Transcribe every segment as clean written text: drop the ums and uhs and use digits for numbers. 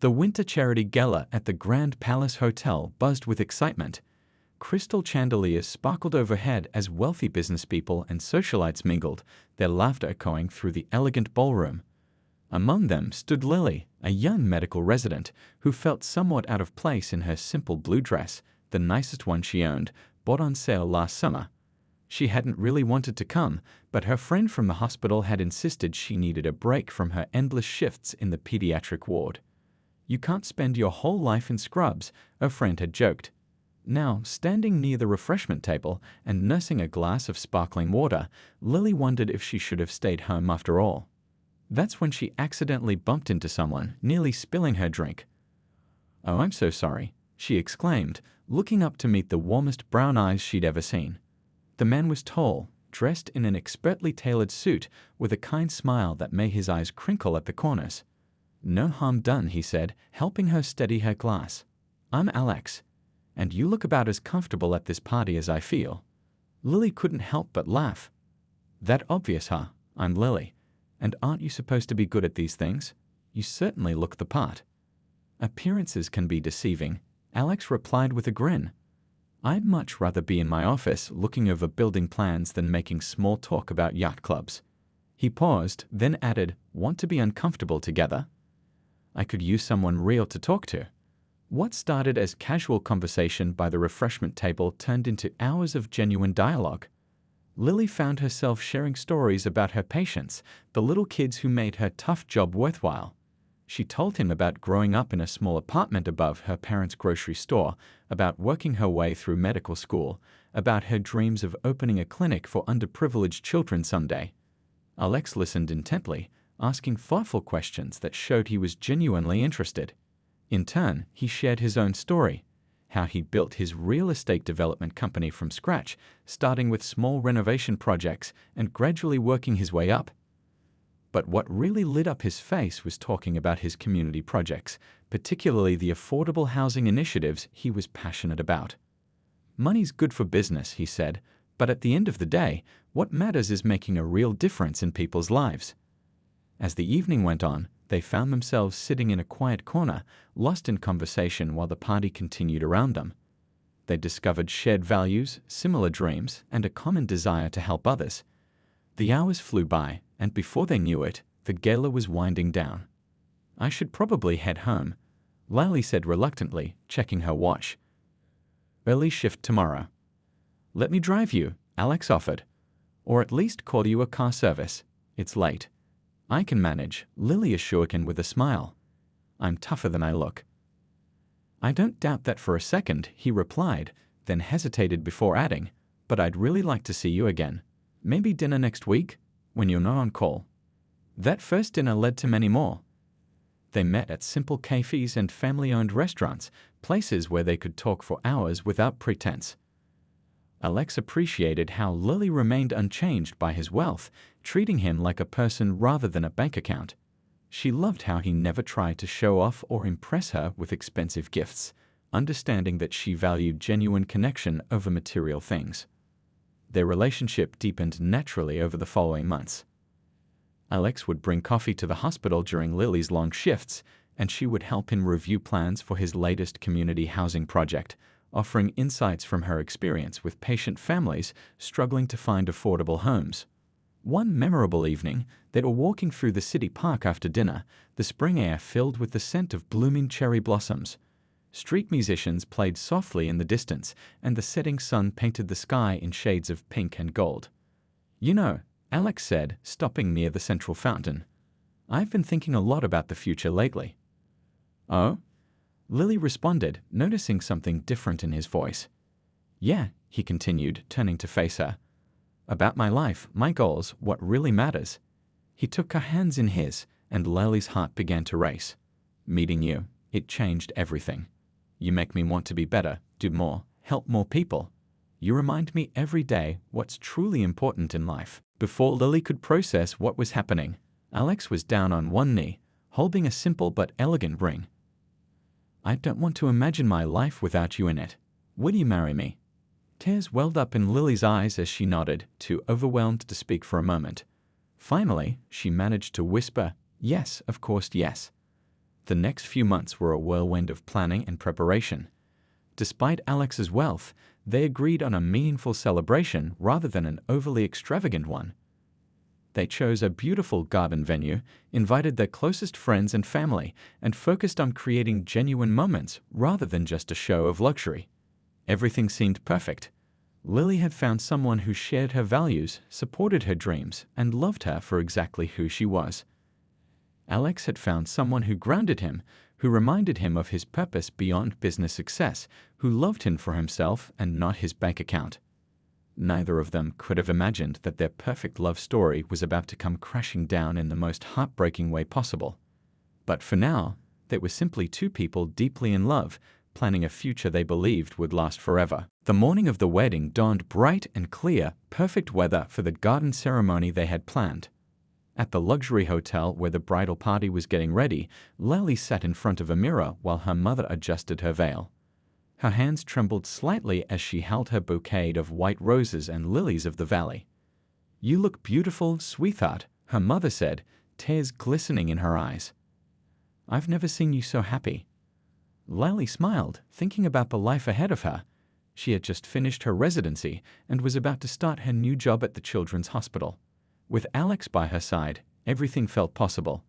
The winter charity gala at the Grand Palace Hotel buzzed with excitement. Crystal chandeliers sparkled overhead as wealthy businesspeople and socialites mingled, their laughter echoing through the elegant ballroom. Among them stood Lily, a young medical resident, who felt somewhat out of place in her simple blue dress, the nicest one she owned, bought on sale last summer. She hadn't really wanted to come, but her friend from the hospital had insisted she needed a break from her endless shifts in the pediatric ward. "You can't spend your whole life in scrubs," a friend had joked. Now, standing near the refreshment table and nursing a glass of sparkling water, Lily wondered if she should have stayed home after all. That's when she accidentally bumped into someone, nearly spilling her drink. "Oh, I'm so sorry," she exclaimed, looking up to meet the warmest brown eyes she'd ever seen. The man was tall, dressed in an expertly tailored suit, with a kind smile that made his eyes crinkle at the corners. "No harm done," he said, helping her steady her glass. "I'm Alex, and you look about as comfortable at this party as I feel." Lily couldn't help but laugh. "That obvious, huh? I'm Lily. And aren't you supposed to be good at these things? You certainly look the part." "Appearances can be deceiving," Alex replied with a grin. "I'd much rather be in my office looking over building plans than making small talk about yacht clubs." He paused, then added, "Want to be uncomfortable together? I could use someone real to talk to." What started as casual conversation by the refreshment table turned into hours of genuine dialogue. Lily found herself sharing stories about her patients, the little kids who made her tough job worthwhile. She told him about growing up in a small apartment above her parents' grocery store, about working her way through medical school, about her dreams of opening a clinic for underprivileged children someday. Alex listened intently, asking thoughtful questions that showed he was genuinely interested. In turn, he shared his own story, how he built his real estate development company from scratch, starting with small renovation projects and gradually working his way up. But what really lit up his face was talking about his community projects, particularly the affordable housing initiatives he was passionate about. "Money's good for business," he said, "but at the end of the day, what matters is making a real difference in people's lives." As the evening went on, they found themselves sitting in a quiet corner, lost in conversation while the party continued around them. They discovered shared values, similar dreams, and a common desire to help others. The hours flew by, and before they knew it, the gala was winding down. "I should probably head home," Lily said reluctantly, checking her watch. "Early shift tomorrow." "Let me drive you," Alex offered. "Or at least call you a car service. It's late." "I can manage," Lily assured him with a smile. "I'm tougher than I look." "I don't doubt that for a second," he replied, then hesitated before adding, "but I'd really like to see you again. Maybe dinner next week, when you're not on call." That first dinner led to many more. They met at simple cafes and family-owned restaurants, places where they could talk for hours without pretense. Alex appreciated how Lily remained unchanged by his wealth, treating him like a person rather than a bank account. She loved how he never tried to show off or impress her with expensive gifts, understanding that she valued genuine connection over material things. Their relationship deepened naturally over the following months. Alex would bring coffee to the hospital during Lily's long shifts, and she would help him review plans for his latest community housing project, offering insights from her experience with patient families struggling to find affordable homes. One memorable evening, they were walking through the city park after dinner, the spring air filled with the scent of blooming cherry blossoms. Street musicians played softly in the distance, and the setting sun painted the sky in shades of pink and gold. "You know," Alex said, stopping near the central fountain, "I've been thinking a lot about the future lately." "Oh?" Lily responded, noticing something different in his voice. "Yeah," he continued, turning to face her. "About my life, my goals, what really matters." He took her hands in his, and Lily's heart began to race. "Meeting you, it changed everything. You make me want to be better, do more, help more people. You remind me every day what's truly important in life." Before Lily could process what was happening, Alex was down on one knee, holding a simple but elegant ring. "I don't want to imagine my life without you in it. Will you marry me?" Tears welled up in Lily's eyes as she nodded, too overwhelmed to speak for a moment. Finally, she managed to whisper, "Yes, of course, yes." The next few months were a whirlwind of planning and preparation. Despite Alex's wealth, they agreed on a meaningful celebration rather than an overly extravagant one. They chose a beautiful garden venue, invited their closest friends and family, and focused on creating genuine moments rather than just a show of luxury. Everything seemed perfect. Lily had found someone who shared her values, supported her dreams, and loved her for exactly who she was. Alex had found someone who grounded him, who reminded him of his purpose beyond business success, who loved him for himself and not his bank account. Neither of them could have imagined that their perfect love story was about to come crashing down in the most heartbreaking way possible. But for now, they were simply two people deeply in love, planning a future they believed would last forever. The morning of the wedding dawned bright and clear, perfect weather for the garden ceremony they had planned. At the luxury hotel where the bridal party was getting ready, Lily sat in front of a mirror while her mother adjusted her veil. Her hands trembled slightly as she held her bouquet of white roses and lilies of the valley. "You look beautiful, sweetheart," her mother said, tears glistening in her eyes. "I've never seen you so happy." Lily smiled, thinking about the life ahead of her. She had just finished her residency and was about to start her new job at the children's hospital. With Alex by her side, everything felt possible.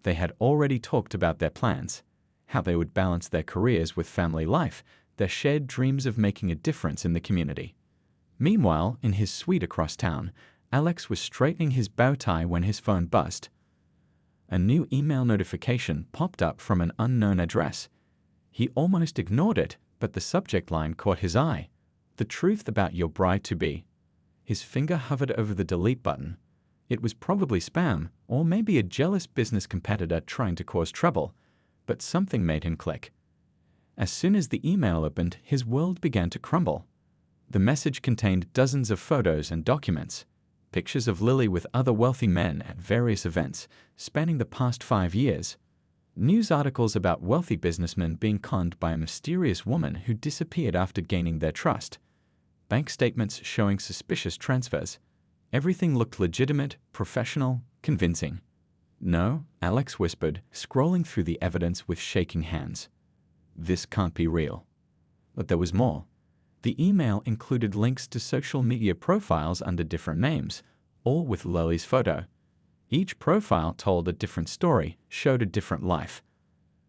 They had already talked about their plans, how they would balance their careers with family life, their shared dreams of making a difference in the community. Meanwhile, in his suite across town, Alex was straightening his bow tie when his phone buzzed. A new email notification popped up from an unknown address. He almost ignored it, but the subject line caught his eye. "The truth about your bride-to-be." His finger hovered over the delete button. It was probably spam, or maybe a jealous business competitor trying to cause trouble, but something made him click. As soon as the email opened, his world began to crumble. The message contained dozens of photos and documents, pictures of Lily with other wealthy men at various events, spanning the past 5 years. News articles about wealthy businessmen being conned by a mysterious woman who disappeared after gaining their trust. Bank statements showing suspicious transfers. Everything looked legitimate, professional, convincing. "No," Alex whispered, scrolling through the evidence with shaking hands. "This can't be real." But there was more. The email included links to social media profiles under different names, all with Lily's photo. Each profile told a different story, showed a different life.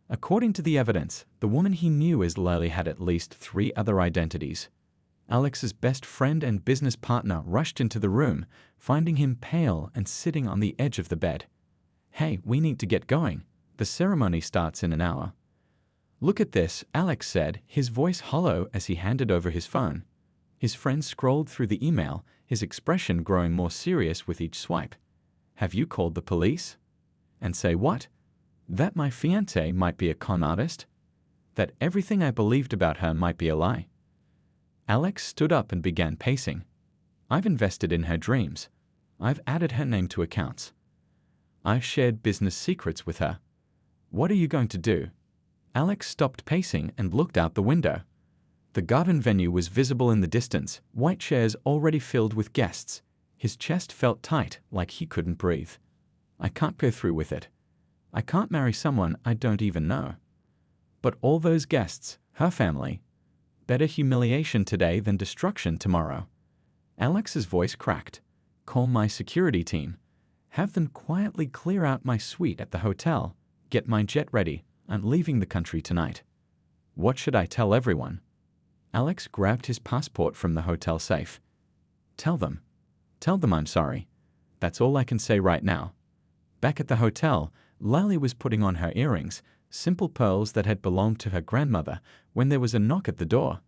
According to the evidence, the woman he knew as Lily had at least 3 other identities. Alex's best friend and business partner rushed into the room, finding him pale and sitting on the edge of the bed. "Hey, we need to get going. The ceremony starts in an hour." "Look at this," Alex said, his voice hollow as he handed over his phone. His friend scrolled through the email, his expression growing more serious with each swipe. "Have you called the police?" "And say what?" "That my fiancée might be a con artist? That everything I believed about her might be a lie?" Alex stood up and began pacing. "I've invested in her dreams. I've added her name to accounts. I've shared business secrets with her. What are you going to do?" Alex stopped pacing and looked out the window. The garden venue was visible in the distance, white chairs already filled with guests. His chest felt tight, like he couldn't breathe. "I can't go through with it. I can't marry someone I don't even know. But all those guests, her family. Better humiliation today than destruction tomorrow." Alex's voice cracked. "Call my security team. Have them quietly clear out my suite at the hotel. Get my jet ready. I'm leaving the country tonight." "What should I tell everyone?" Alex grabbed his passport from the hotel safe. Tell them. Tell them I'm sorry. That's all I can say right now." Back at the hotel, Lily was putting on her earrings, simple pearls that had belonged to her grandmother, when there was a knock at the door.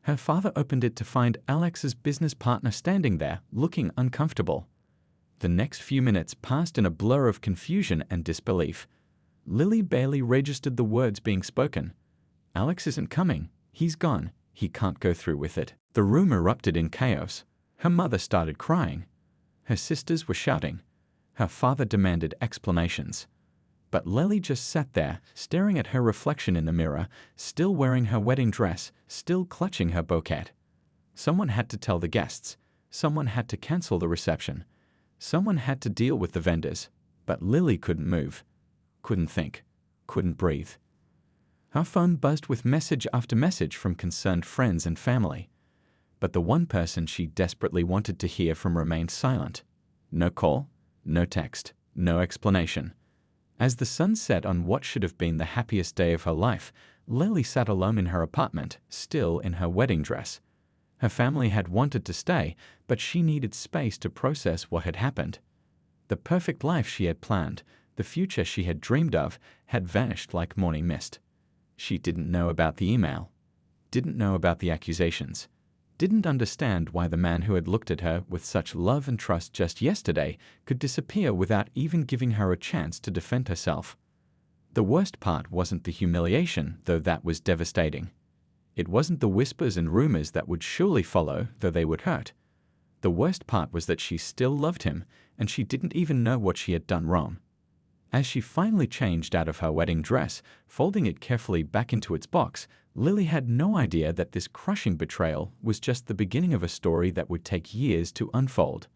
Her father opened it to find Alex's business partner standing there, looking uncomfortable. The next few minutes passed in a blur of confusion and disbelief. Lily barely registered the words being spoken. "Alex isn't coming. He's gone. He can't go through with it." The room erupted in chaos. Her mother started crying. Her sisters were shouting. Her father demanded explanations. But Lily just sat there, staring at her reflection in the mirror, still wearing her wedding dress, still clutching her bouquet. Someone had to tell the guests. Someone had to cancel the reception. Someone had to deal with the vendors. But Lily couldn't move. Couldn't think. couldn't breathe. Her phone buzzed with message after message from concerned friends and family. But the one person she desperately wanted to hear from remained silent. No call, no text, no explanation. As the sun set on what should have been the happiest day of her life, Lily sat alone in her apartment, still in her wedding dress. Her family had wanted to stay, but she needed space to process what had happened. The perfect life she had planned, the future she had dreamed of, had vanished like morning mist. She didn't know about the email, didn't know about the accusations, didn't understand why the man who had looked at her with such love and trust just yesterday could disappear without even giving her a chance to defend herself. The worst part wasn't the humiliation, though that was devastating. It wasn't the whispers and rumors that would surely follow, though they would hurt. The worst part was that she still loved him, and she didn't even know what she had done wrong. As she finally changed out of her wedding dress, folding it carefully back into its box, Lily had no idea that this crushing betrayal was just the beginning of a story that would take years to unfold.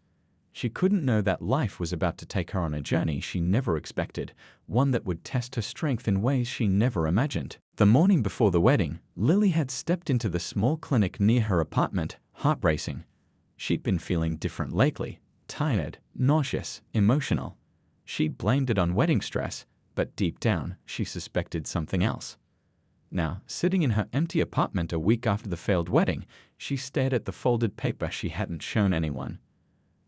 She couldn't know that life was about to take her on a journey she never expected, one that would test her strength in ways she never imagined. The morning before the wedding, Lily had stepped into the small clinic near her apartment, heart racing. She'd been feeling different lately, tired, nauseous, emotional. She'd blamed it on wedding stress, but deep down, she suspected something else. Now, sitting in her empty apartment a week after the failed wedding, she stared at the folded paper she hadn't shown anyone.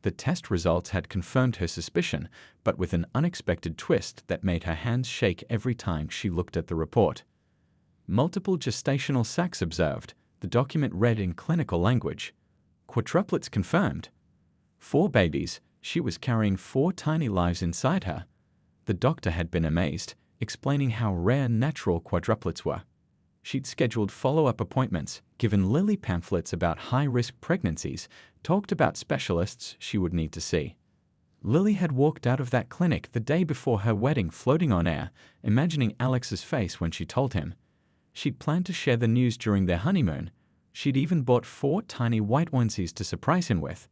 The test results had confirmed her suspicion, but with an unexpected twist that made her hands shake every time she looked at the report. Multiple gestational sacs observed, the document read in clinical language. Quadruplets confirmed. 4 babies, she was carrying 4 tiny lives inside her. The doctor had been amazed, explaining how rare natural quadruplets were. She'd scheduled follow-up appointments, given Lily pamphlets about high-risk pregnancies, talked about specialists she would need to see. Lily had walked out of that clinic the day before her wedding floating on air, imagining Alex's face when she told him. She'd planned to share the news during their honeymoon. She'd even bought 4 tiny white onesies to surprise him with.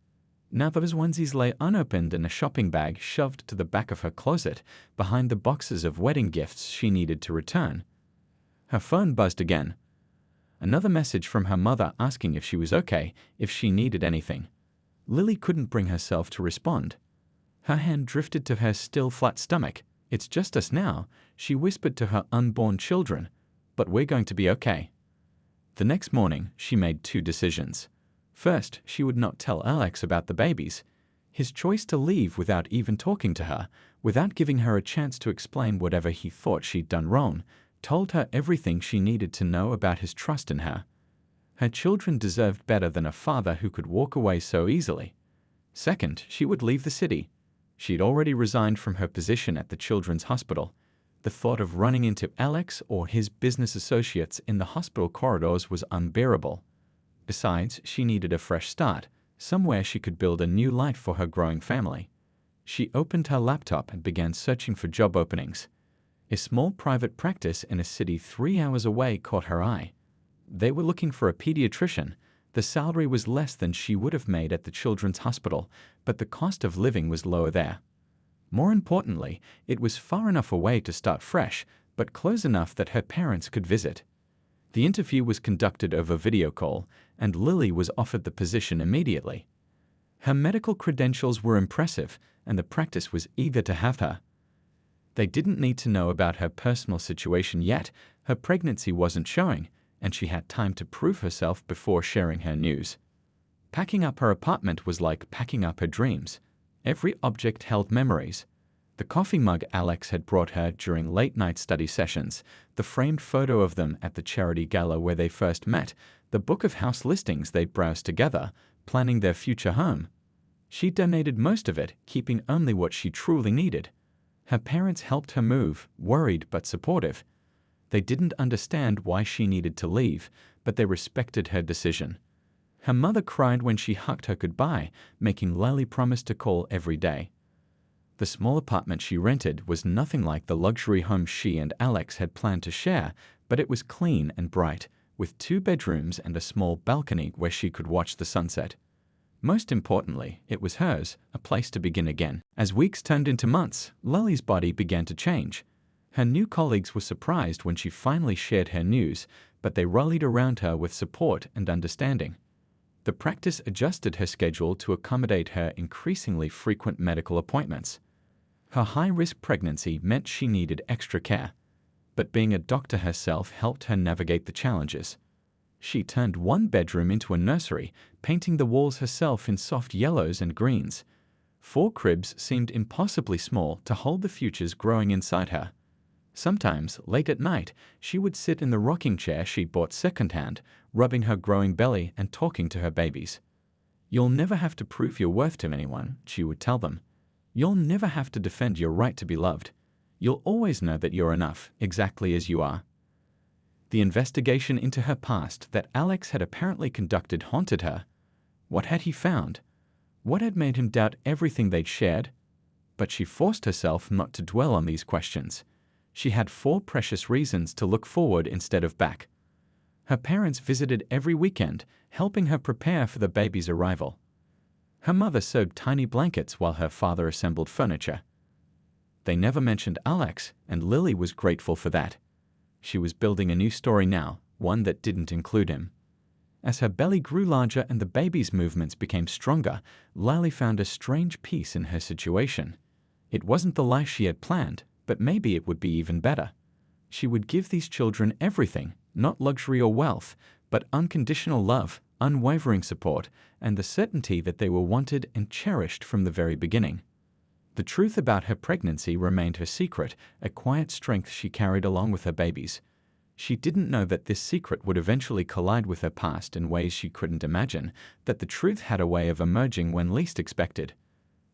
Now those onesies lay unopened in a shopping bag shoved to the back of her closet, behind the boxes of wedding gifts she needed to return. Her phone buzzed again. Another message from her mother asking if she was okay, if she needed anything. Lily couldn't bring herself to respond. Her hand drifted to her still flat stomach. "It's just us now," she whispered to her unborn children, "but we're going to be okay." The next morning, she made 2 decisions. First, she would not tell Alex about the babies. His choice to leave without even talking to her, without giving her a chance to explain whatever he thought she'd done wrong, told her everything she needed to know about his trust in her. Her children deserved better than a father who could walk away so easily. Second, she would leave the city. She'd already resigned from her position at the children's hospital. The thought of running into Alex or his business associates in the hospital corridors was unbearable. Besides, she needed a fresh start, somewhere she could build a new life for her growing family. She opened her laptop and began searching for job openings. A small private practice in a city 3 hours away caught her eye. They were looking for a pediatrician. The salary was less than she would have made at the children's hospital, but the cost of living was lower there. More importantly, it was far enough away to start fresh, but close enough that her parents could visit. The interview was conducted over video call, and Lily was offered the position immediately. Her medical credentials were impressive, and the practice was eager to have her. They didn't need to know about her personal situation yet. Her pregnancy wasn't showing, and she had time to prove herself before sharing her news. Packing up her apartment was like packing up her dreams. Every object held memories. The coffee mug Alex had brought her during late-night study sessions, the framed photo of them at the charity gala where they first met, the book of house listings they'd browsed together, planning their future home. She donated most of it, keeping only what she truly needed. Her parents helped her move, worried but supportive. They didn't understand why she needed to leave, but they respected her decision. Her mother cried when she hugged her goodbye, making Lily promise to call every day. The small apartment she rented was nothing like the luxury home she and Alex had planned to share, but it was clean and bright, with 2 bedrooms and a small balcony where she could watch the sunset. Most importantly, it was hers, a place to begin again. As weeks turned into months, Lily's body began to change. Her new colleagues were surprised when she finally shared her news, but they rallied around her with support and understanding. The practice adjusted her schedule to accommodate her increasingly frequent medical appointments. Her high-risk pregnancy meant she needed extra care, but being a doctor herself helped her navigate the challenges. She turned one bedroom into a nursery, painting the walls herself in soft yellows and greens. 4 cribs seemed impossibly small to hold the futures growing inside her. Sometimes, late at night, she would sit in the rocking chair she'd bought secondhand, rubbing her growing belly and talking to her babies. "You'll never have to prove your worth to anyone," she would tell them. "You'll never have to defend your right to be loved. You'll always know that you're enough, exactly as you are." The investigation into her past that Alex had apparently conducted haunted her. What had he found? What had made him doubt everything they'd shared? But she forced herself not to dwell on these questions. She had 4 precious reasons to look forward instead of back. Her parents visited every weekend, helping her prepare for the baby's arrival. Her mother sewed tiny blankets while her father assembled furniture. They never mentioned Alex, and Lily was grateful for that. She was building a new story now, one that didn't include him. As her belly grew larger and the baby's movements became stronger, Lily found a strange peace in her situation. It wasn't the life she had planned, but maybe it would be even better. She would give these children everything, not luxury or wealth, but unconditional love, unwavering support, and the certainty that they were wanted and cherished from the very beginning. The truth about her pregnancy remained her secret, a quiet strength she carried along with her babies. She didn't know that this secret would eventually collide with her past in ways she couldn't imagine, that the truth had a way of emerging when least expected.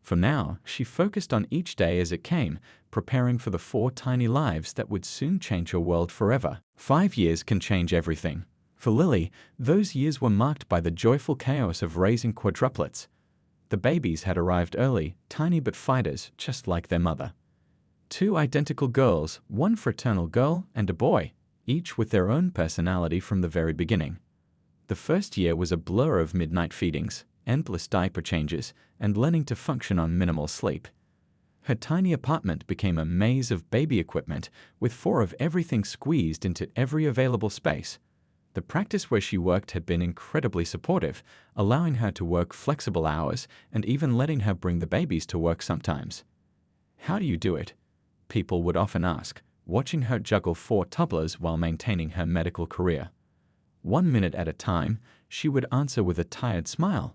For now, she focused on each day as it came, preparing for the 4 tiny lives that would soon change her world forever. 5 years can change everything. For Lily, those years were marked by the joyful chaos of raising quadruplets. The babies had arrived early, tiny but fighters, just like their mother. 2 identical girls, 1 fraternal girl and a boy, each with their own personality from the very beginning. The first year was a blur of midnight feedings, endless diaper changes, and learning to function on minimal sleep. Her tiny apartment became a maze of baby equipment, with 4 of everything squeezed into every available space. The practice where she worked had been incredibly supportive, allowing her to work flexible hours and even letting her bring the babies to work sometimes. "How do you do it?" people would often ask, watching her juggle 4 toddlers while maintaining her medical career. 1 minute at a time, she would answer with a tired smile,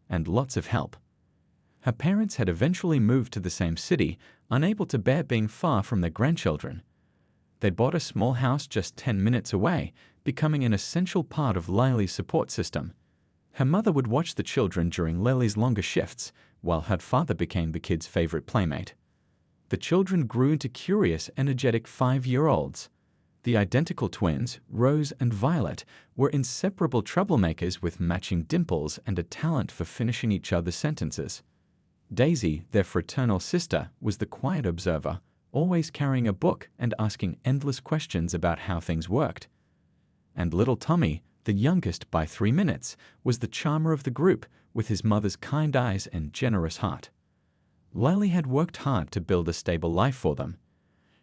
and lots of help. Her parents had eventually moved to the same city, unable to bear being far from their grandchildren. They'd bought a small house just 10 minutes away, becoming an essential part of Lily's support system. Her mother would watch the children during Lily's longer shifts, while her father became the kids' favorite playmate. The children grew into curious, energetic 5-year-olds. The identical twins, Rose and Violet, were inseparable troublemakers with matching dimples and a talent for finishing each other's sentences. Daisy, their fraternal sister, was the quiet observer, always carrying a book and asking endless questions about how things worked. And little Tommy, the youngest by 3 minutes, was the charmer of the group, with his mother's kind eyes and generous heart. Lily had worked hard to build a stable life for them.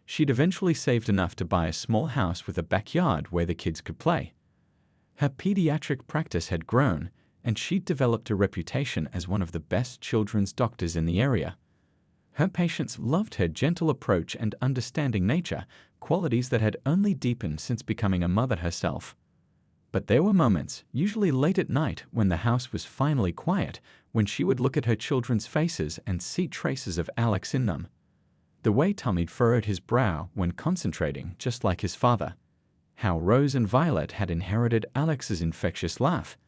She'd eventually saved enough to buy a small house with a backyard where the kids could play. Her pediatric practice had grown, and she'd developed a reputation as one of the best children's doctors in the area. Her patients loved her gentle approach and understanding nature, qualities that had only deepened since becoming a mother herself. But there were moments, usually late at night when the house was finally quiet, when she would look at her children's faces and see traces of Alex in them. The way Tommy furrowed his brow when concentrating, just like his father. How Rose and Violet had inherited Alex's infectious laugh.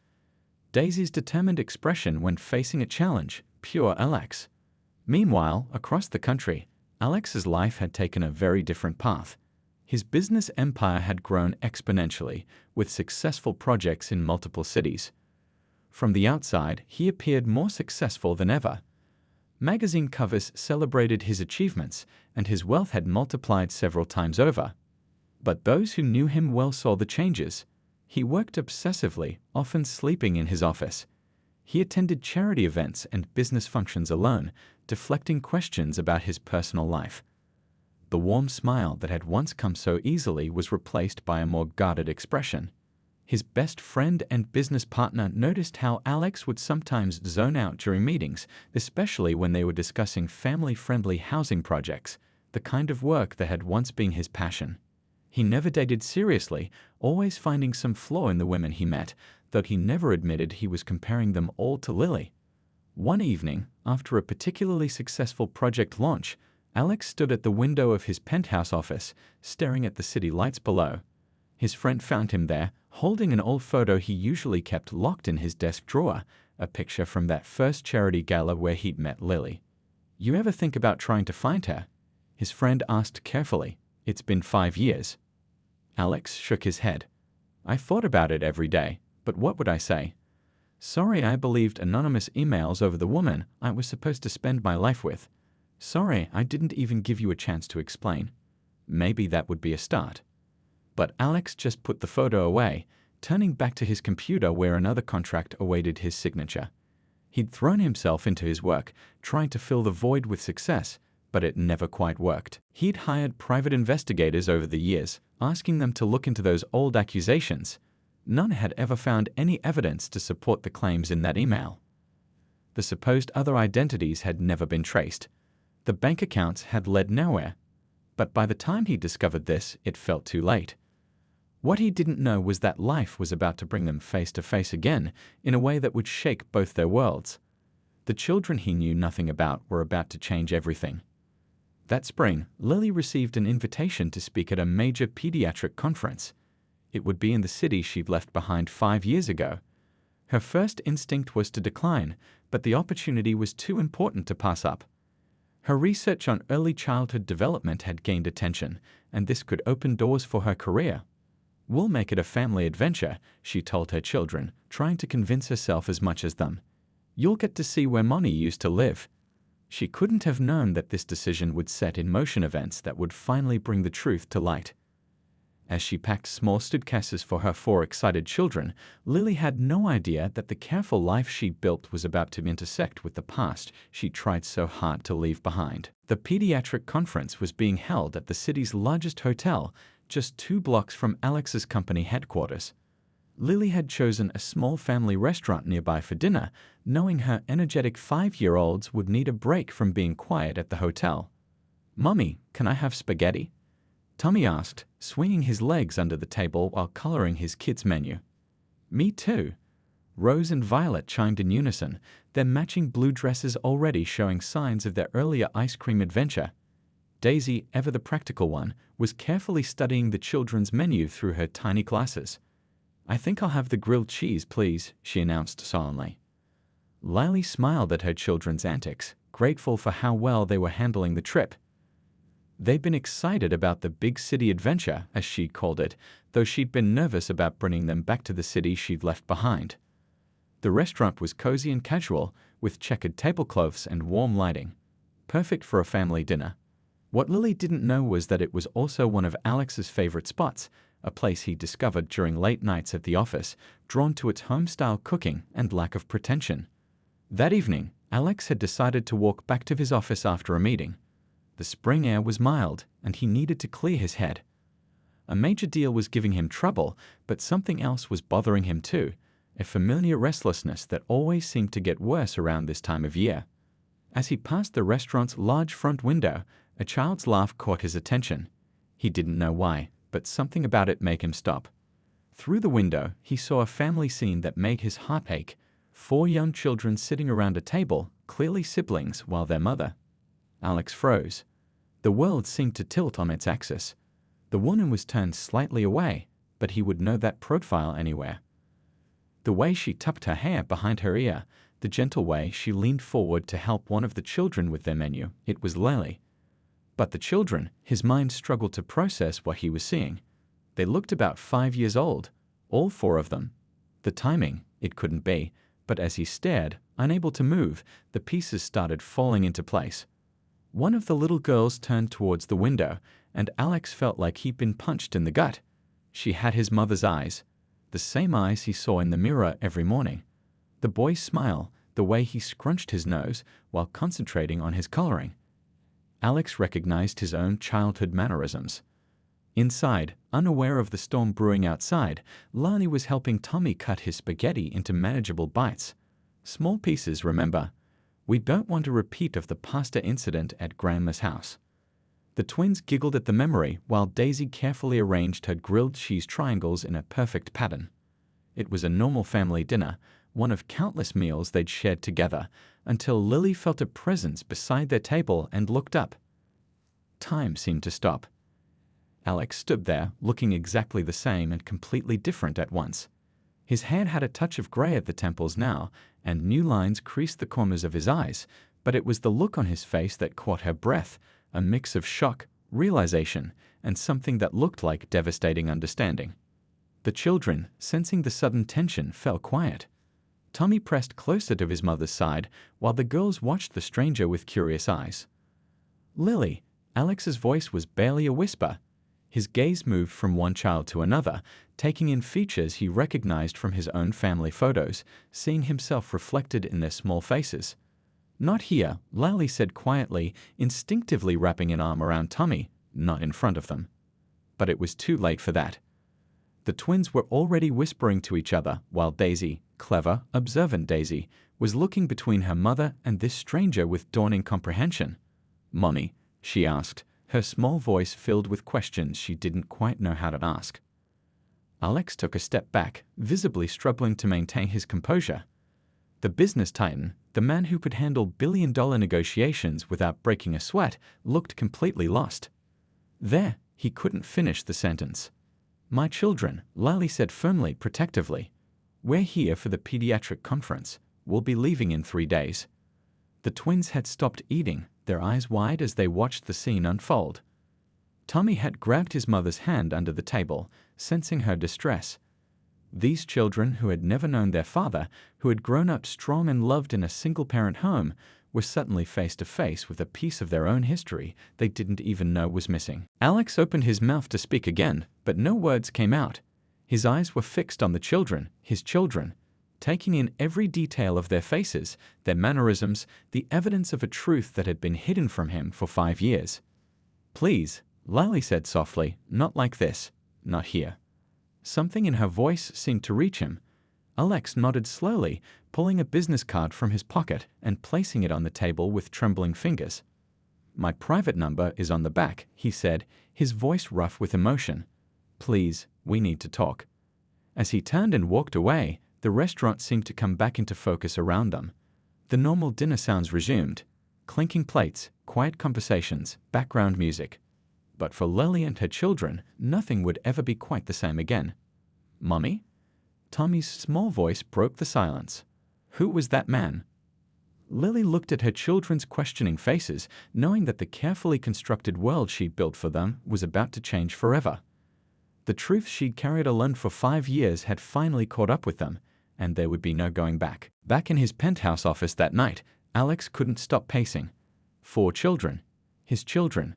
Daisy's determined expression when facing a challenge, pure Alex. Meanwhile, across the country, Alex's life had taken a very different path. His business empire had grown exponentially, with successful projects in multiple cities. From the outside, he appeared more successful than ever. Magazine covers celebrated his achievements, and his wealth had multiplied several times over. But those who knew him well saw the changes. He worked obsessively, often sleeping in his office. He attended charity events and business functions alone, deflecting questions about his personal life. The warm smile that had once come so easily was replaced by a more guarded expression. His best friend and business partner noticed how Alex would sometimes zone out during meetings, especially when they were discussing family-friendly housing projects, the kind of work that had once been his passion. He never dated seriously, always finding some flaw in the women he met, though he never admitted he was comparing them all to Lily. One evening, after a particularly successful project launch, Alex stood at the window of his penthouse office, staring at the city lights below. His friend found him there, holding an old photo he usually kept locked in his desk drawer, a picture from that first charity gala where he'd met Lily. "You ever think about trying to find her?" his friend asked carefully. "It's been 5 years." Alex shook his head. "I thought about it every day, but what would I say? Sorry I believed anonymous emails over the woman I was supposed to spend my life with. Sorry I didn't even give you a chance to explain. Maybe that would be a start." But Alex just put the photo away, turning back to his computer where another contract awaited his signature. He'd thrown himself into his work, trying to fill the void with success, but it never quite worked. He'd hired private investigators over the years, asking them to look into those old accusations. None had ever found any evidence to support the claims in that email. The supposed other identities had never been traced. The bank accounts had led nowhere. But by the time he discovered this, it felt too late. What he didn't know was that life was about to bring them face to face again in a way that would shake both their worlds. The children he knew nothing about were about to change everything. That spring, Lily received an invitation to speak at a major pediatric conference. It would be in the city she'd left behind 5 years ago. Her first instinct was to decline, but the opportunity was too important to pass up. Her research on early childhood development had gained attention, and this could open doors for her career. "We'll make it a family adventure," she told her children, trying to convince herself as much as them. "You'll get to see where Mommy used to live." She couldn't have known that this decision would set in motion events that would finally bring the truth to light. As she packed small suitcases for her 4 excited children, Lily had no idea that the careful life she'd built was about to intersect with the past she tried so hard to leave behind. The pediatric conference was being held at the city's largest hotel, just 2 blocks from Alex's company headquarters. Lily had chosen a small family restaurant nearby for dinner, knowing her energetic 5-year-olds would need a break from being quiet at the hotel. "Mommy, can I have spaghetti?" Tommy asked, swinging his legs under the table while coloring his kids' menu. "Me too." Rose and Violet chimed in unison, their matching blue dresses already showing signs of their earlier ice cream adventure. Daisy, ever the practical one, was carefully studying the children's menu through her tiny glasses. "I think I'll have the grilled cheese, please," she announced solemnly. Lily smiled at her children's antics, grateful for how well they were handling the trip. They'd been excited about the big city adventure, as she'd called it, though she'd been nervous about bringing them back to the city she'd left behind. The restaurant was cozy and casual, with checkered tablecloths and warm lighting. Perfect for a family dinner. What Lily didn't know was that it was also one of Alex's favorite spots, a place he discovered during late nights at the office, drawn to its home-style cooking and lack of pretension. That evening, Alex had decided to walk back to his office after a meeting. The spring air was mild, and he needed to clear his head. A major deal was giving him trouble, but something else was bothering him too, a familiar restlessness that always seemed to get worse around this time of year. As he passed the restaurant's large front window, a child's laugh caught his attention. He didn't know why, but something about it made him stop. Through the window, he saw a family scene that made his heart ache. 4 young children sitting around a table, clearly siblings, while their mother. Alex froze. The world seemed to tilt on its axis. The woman was turned slightly away, but he would know that profile anywhere. The way she tucked her hair behind her ear, the gentle way she leaned forward to help one of the children with their menu, it was Lily. But the children, his mind struggled to process what he was seeing. They looked about 5 years old, all 4 of them. The timing, it couldn't be, but as he stared, unable to move, the pieces started falling into place. One of the little girls turned towards the window, and Alex felt like he'd been punched in the gut. She had his mother's eyes, the same eyes he saw in the mirror every morning. The boy's smile, the way he scrunched his nose while concentrating on his coloring. Alex recognized his own childhood mannerisms. Inside, unaware of the storm brewing outside, Lali was helping Tommy cut his spaghetti into manageable bites. Small pieces, remember. We don't want a repeat of the pasta incident at Grandma's house. The twins giggled at the memory while Daisy carefully arranged her grilled cheese triangles in a perfect pattern. It was a normal family dinner, one of countless meals they'd shared together, until Lily felt a presence beside their table and looked up. Time seemed to stop. Alex stood there, looking exactly the same and completely different at once. His hair had a touch of gray at the temples now, and new lines creased the corners of his eyes, but it was the look on his face that caught her breath, a mix of shock, realization, and something that looked like devastating understanding. The children, sensing the sudden tension, fell quiet. Tommy pressed closer to his mother's side, while the girls watched the stranger with curious eyes. "Lily," Alex's voice was barely a whisper. His gaze moved from one child to another, taking in features he recognized from his own family photos, seeing himself reflected in their small faces. "Not here," Lally said quietly, instinctively wrapping an arm around Tommy, not in front of them. But it was too late for that. The twins were already whispering to each other, while Daisy, clever, observant Daisy, was looking between her mother and this stranger with dawning comprehension. "Mommy?" she asked, her small voice filled with questions she didn't quite know how to ask. Alex took a step back, visibly struggling to maintain his composure. The business titan, the man who could handle billion-dollar negotiations without breaking a sweat, looked completely lost. There, he couldn't finish the sentence. "My children," Lally said firmly, protectively. "We're here for the pediatric conference. We'll be leaving in 3 days." The twins had stopped eating, their eyes wide as they watched the scene unfold. Tommy had grabbed his mother's hand under the table, sensing her distress. These children, who had never known their father, who had grown up strong and loved in a single-parent home, were suddenly face to face with a piece of their own history they didn't even know was missing. Alex opened his mouth to speak again, but no words came out. His eyes were fixed on the children, his children, taking in every detail of their faces, their mannerisms, the evidence of a truth that had been hidden from him for 5 years. "Please," Lally said softly, "not like this, not here." Something in her voice seemed to reach him. Alex nodded slowly, pulling a business card from his pocket and placing it on the table with trembling fingers. "My private number is on the back," he said, his voice rough with emotion. "Please, we need to talk." As he turned and walked away, the restaurant seemed to come back into focus around them. The normal dinner sounds resumed. Clinking plates, quiet conversations, background music. But for Lily and her children, nothing would ever be quite the same again. "Mommy?" Tommy's small voice broke the silence. "Who was that man?" Lily looked at her children's questioning faces, knowing that the carefully constructed world she'd built for them was about to change forever. The truth she'd carried alone for 5 years had finally caught up with them, and there would be no going back. Back in his penthouse office that night, Alex couldn't stop pacing. 4 children. His children.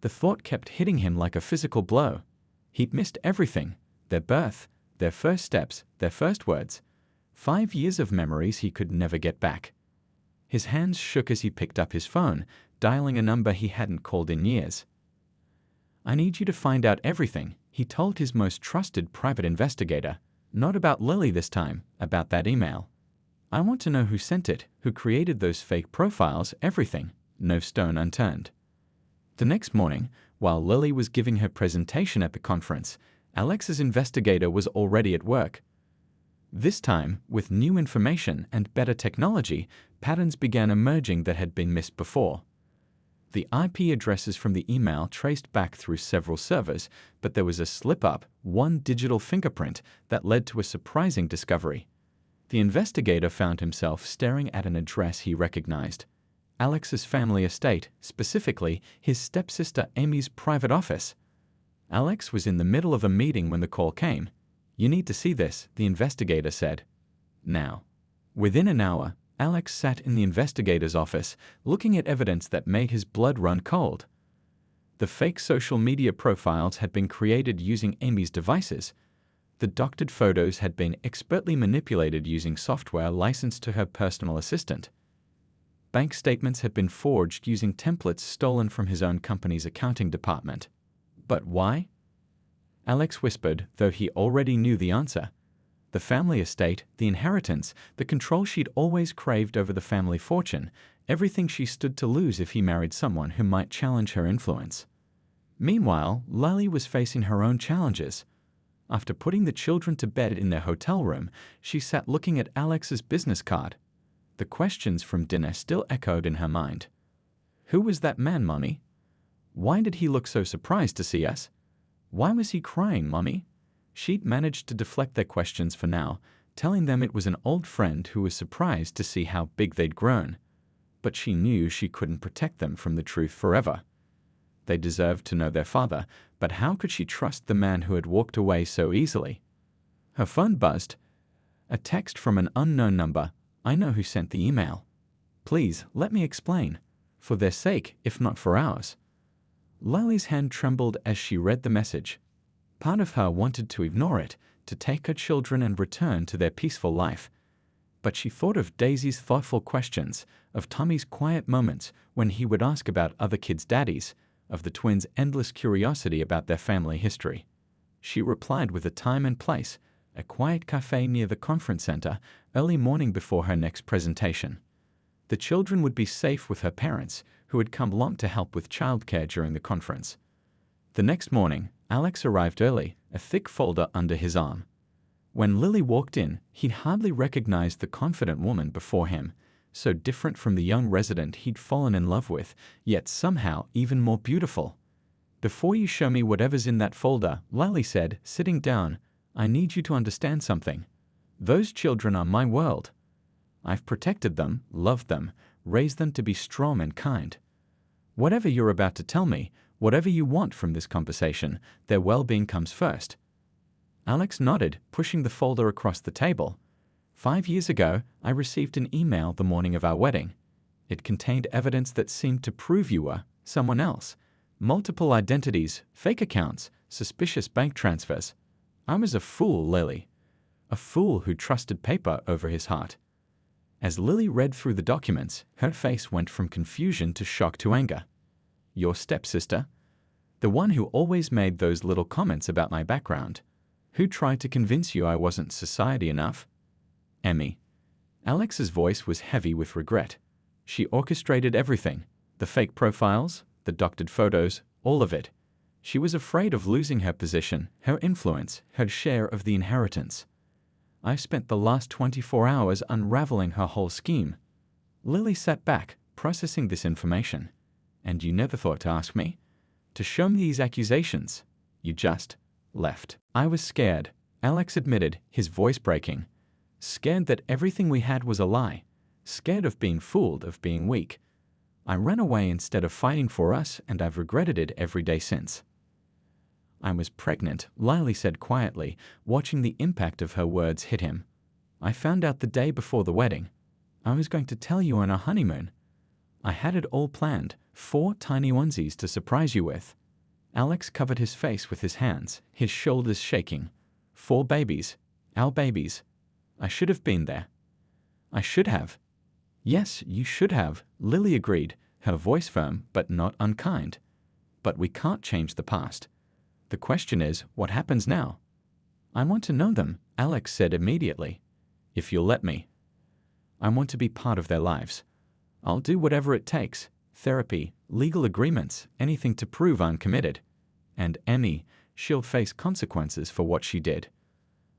The thought kept hitting him like a physical blow. He'd missed everything. Their birth, their first steps, their first words. 5 years of memories he could never get back. His hands shook as he picked up his phone, dialing a number he hadn't called in years. "I need you to find out everything," he told his most trusted private investigator. "Not about Lily this time, about that email. I want to know who sent it, who created those fake profiles, everything, no stone unturned." The next morning, while Lily was giving her presentation at the conference, Alex's investigator was already at work. This time, with new information and better technology, patterns began emerging that had been missed before. The IP addresses from the email traced back through several servers, but there was a slip-up, one digital fingerprint, that led to a surprising discovery. The investigator found himself staring at an address he recognized. Alex's family estate, specifically his stepsister Amy's private office. Alex was in the middle of a meeting when the call came. "You need to see this," the investigator said. "Now." Within an hour, Alex sat in the investigator's office, looking at evidence that made his blood run cold. The fake social media profiles had been created using Amy's devices. The doctored photos had been expertly manipulated using software licensed to her personal assistant. Bank statements had been forged using templates stolen from his own company's accounting department. But why? Alex whispered, though he already knew the answer. The family estate, the inheritance, the control she'd always craved over the family fortune, everything she stood to lose if he married someone who might challenge her influence. Meanwhile, Lily was facing her own challenges. After putting the children to bed in their hotel room, she sat looking at Alex's business card. The questions from dinner still echoed in her mind. Who was that man, Mommy? Why did he look so surprised to see us? Why was he crying, Mommy? She'd managed to deflect their questions for now, telling them it was an old friend who was surprised to see how big they'd grown. But she knew she couldn't protect them from the truth forever. They deserved to know their father, but how could she trust the man who had walked away so easily? Her phone buzzed. A text from an unknown number. I know who sent the email. Please, let me explain. For their sake, if not for ours. Lily's hand trembled as she read the message. Part of her wanted to ignore it, to take her children and return to their peaceful life. But she thought of Daisy's thoughtful questions, of Tommy's quiet moments when he would ask about other kids' daddies, of the twins' endless curiosity about their family history. She replied with a time and place, a quiet cafe near the conference center, early morning before her next presentation. The children would be safe with her parents, who had come along to help with childcare during the conference. The next morning, Alex arrived early, a thick folder under his arm. When Lily walked in, he'd hardly recognized the confident woman before him, so different from the young resident he'd fallen in love with, yet somehow even more beautiful. Before you show me whatever's in that folder, Lily said, sitting down, I need you to understand something. Those children are my world. I've protected them, loved them, raised them to be strong and kind. Whatever you're about to tell me, whatever you want from this conversation, their well-being comes first. Alex nodded, pushing the folder across the table. 5 years ago, I received an email the morning of our wedding. It contained evidence that seemed to prove you were someone else. Multiple identities, fake accounts, suspicious bank transfers. I was a fool, Lily. A fool who trusted paper over his heart. As Lily read through the documents, her face went from confusion to shock to anger. Your stepsister? The one who always made those little comments about my background. Who tried to convince you I wasn't society enough? Emmy. Alex's voice was heavy with regret. She orchestrated everything. The fake profiles, the doctored photos, all of it. She was afraid of losing her position, her influence, her share of the inheritance. I spent the last 24 hours unraveling her whole scheme. Lily sat back, processing this information. And you never thought to ask me? To show me these accusations? You just left. I was scared, Alex admitted, his voice breaking. Scared that everything we had was a lie. Scared of being fooled, of being weak. I ran away instead of fighting for us, and I've regretted it every day since. I was pregnant, Lily said quietly, watching the impact of her words hit him. I found out the day before the wedding. I was going to tell you on our honeymoon. I had it all planned, 4 tiny onesies to surprise you with. Alex covered his face with his hands, his shoulders shaking. 4 babies. Our babies. I should have been there. I should have. Yes, you should have, Lily agreed, her voice firm but not unkind. But we can't change the past. The question is, what happens now? I want to know them, Alex said immediately. If you'll let me. I want to be part of their lives. I'll do whatever it takes. Therapy, legal agreements, anything to prove I'm committed. And Emmy, she'll face consequences for what she did.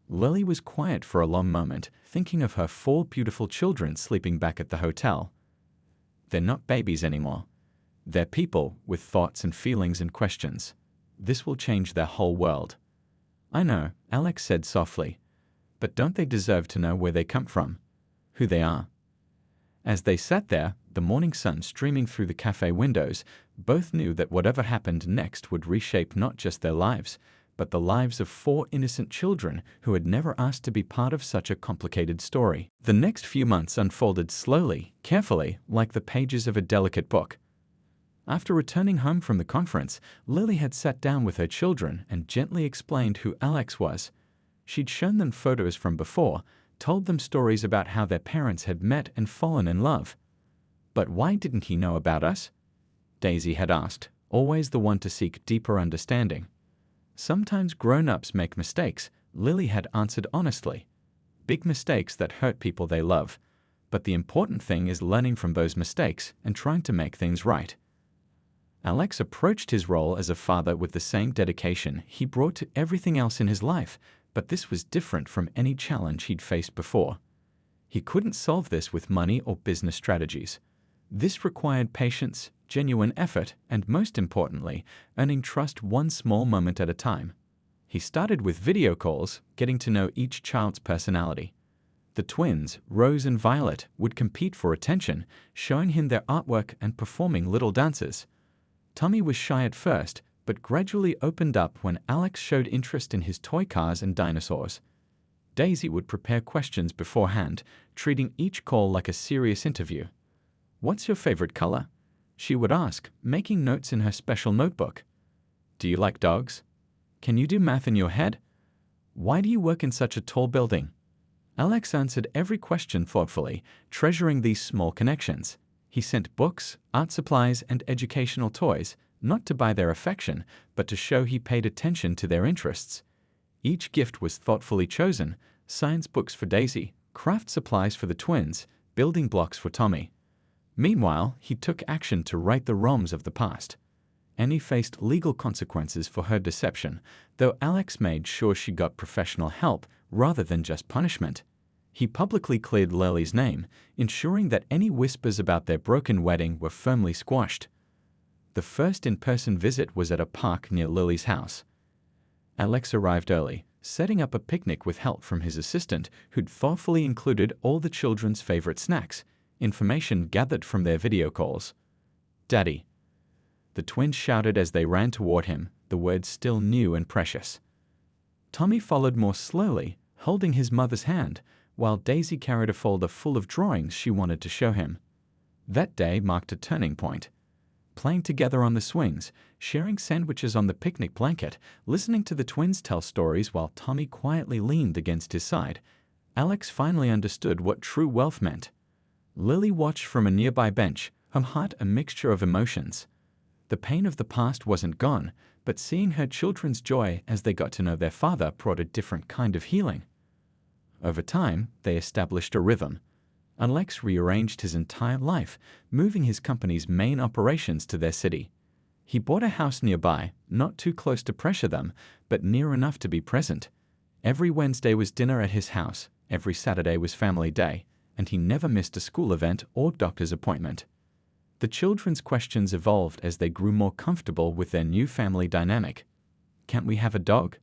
Lily was quiet for a long moment, thinking of her 4 beautiful children sleeping back at the hotel. They're not babies anymore. They're people with thoughts and feelings and questions. This will change their whole world. I know, Alex said softly. But don't they deserve to know where they come from? Who they are? As they sat there, the morning sun streaming through the cafe windows, both knew that whatever happened next would reshape not just their lives, but the lives of 4 innocent children who had never asked to be part of such a complicated story. The next few months unfolded slowly, carefully, like the pages of a delicate book. After returning home from the conference, Lily had sat down with her children and gently explained who Alex was. She'd shown them photos from before, told them stories about how their parents had met and fallen in love. But why didn't he know about us? Daisy had asked, always the one to seek deeper understanding. Sometimes grown-ups make mistakes, Lily had answered honestly. Big mistakes that hurt people they love. But the important thing is learning from those mistakes and trying to make things right. Alex approached his role as a father with the same dedication he brought to everything else in his life, but this was different from any challenge he'd faced before. He couldn't solve this with money or business strategies. This required patience, genuine effort, and most importantly, earning trust one small moment at a time. He started with video calls, getting to know each child's personality. The twins, Rose and Violet, would compete for attention, showing him their artwork and performing little dances. Tommy was shy at first, but gradually opened up when Alex showed interest in his toy cars and dinosaurs. Daisy would prepare questions beforehand, treating each call like a serious interview. "What's your favorite color?" she would ask, making notes in her special notebook. "Do you like dogs? Can you do math in your head? Why do you work in such a tall building?" Alex answered every question thoughtfully, treasuring these small connections. He sent books, art supplies, and educational toys, not to buy their affection, but to show he paid attention to their interests. Each gift was thoughtfully chosen: science books for Daisy, craft supplies for the twins, building blocks for Tommy. Meanwhile, he took action to right the wrongs of the past. Annie faced legal consequences for her deception, though Alex made sure she got professional help rather than just punishment. He publicly cleared Lily's name, ensuring that any whispers about their broken wedding were firmly squashed. The first in-person visit was at a park near Lily's house. Alex arrived early, setting up a picnic with help from his assistant, who'd thoughtfully included all the children's favorite snacks, information gathered from their video calls. "Daddy," the twins shouted as they ran toward him, the words still new and precious. Tommy followed more slowly, holding his mother's hand, while Daisy carried a folder full of drawings she wanted to show him. That day marked a turning point. Playing together on the swings, sharing sandwiches on the picnic blanket, listening to the twins tell stories while Tommy quietly leaned against his side, Alex finally understood what true wealth meant. Lily watched from a nearby bench, her heart a mixture of emotions. The pain of the past wasn't gone, but seeing her children's joy as they got to know their father brought a different kind of healing. Over time, they established a rhythm. Alex rearranged his entire life, moving his company's main operations to their city. He bought a house nearby, not too close to pressure them, but near enough to be present. Every Wednesday was dinner at his house, every Saturday was family day, and he never missed a school event or doctor's appointment. The children's questions evolved as they grew more comfortable with their new family dynamic. "Can't we have a dog?"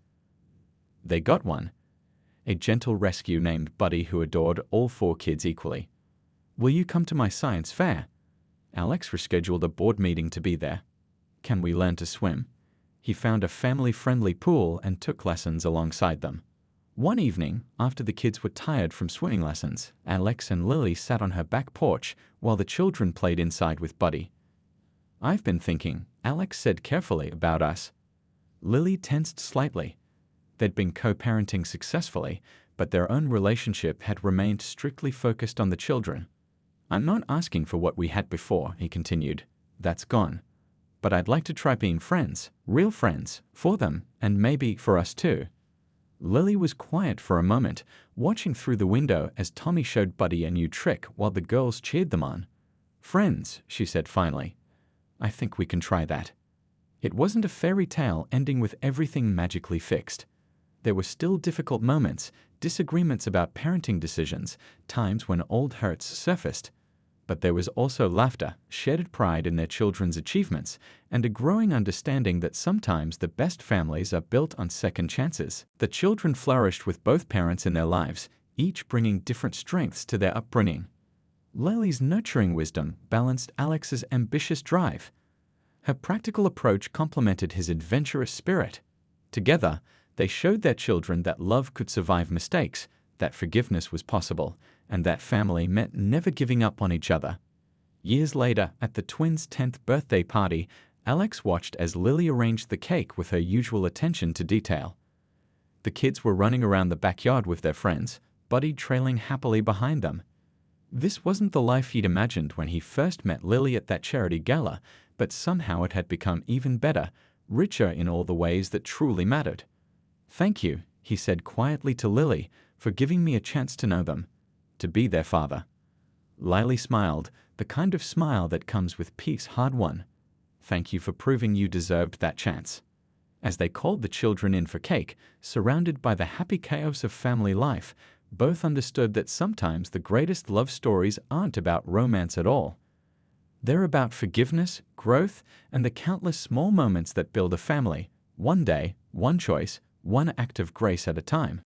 They got one. A gentle rescue named Buddy who adored all 4 kids equally. "Will you come to my science fair?" Alex rescheduled a board meeting to be there. "Can we learn to swim?" He found a family-friendly pool and took lessons alongside them. One evening, after the kids were tired from swimming lessons, Alex and Lily sat on her back porch while the children played inside with Buddy. "I've been thinking," Alex said carefully, "about us." Lily tensed slightly. They'd been co-parenting successfully, but their own relationship had remained strictly focused on the children. "I'm not asking for what we had before," he continued. "That's gone. But I'd like to try being friends, real friends, for them, and maybe for us too." Lily was quiet for a moment, watching through the window as Tommy showed Buddy a new trick while the girls cheered them on. "Friends," she said finally. "I think we can try that." It wasn't a fairy tale ending with everything magically fixed. There were still difficult moments, disagreements about parenting decisions, times when old hurts surfaced. But there was also laughter, shared pride in their children's achievements, and a growing understanding that sometimes the best families are built on second chances. The children flourished with both parents in their lives, each bringing different strengths to their upbringing. Lily's nurturing wisdom balanced Alex's ambitious drive. Her practical approach complemented his adventurous spirit. Together, they showed their children that love could survive mistakes, that forgiveness was possible, and that family meant never giving up on each other. Years later, at the twins' 10th birthday party, Alex watched as Lily arranged the cake with her usual attention to detail. The kids were running around the backyard with their friends, Buddy trailing happily behind them. This wasn't the life he'd imagined when he first met Lily at that charity gala, but somehow it had become even better, richer in all the ways that truly mattered. "Thank you," he said quietly to Lily, "for giving me a chance to know them, to be their father." Lily smiled, the kind of smile that comes with peace hard won. "Thank you for proving you deserved that chance." As they called the children in for cake, surrounded by the happy chaos of family life, both understood that sometimes the greatest love stories aren't about romance at all. They're about forgiveness, growth, and the countless small moments that build a family, one day, one choice, one act of grace at a time.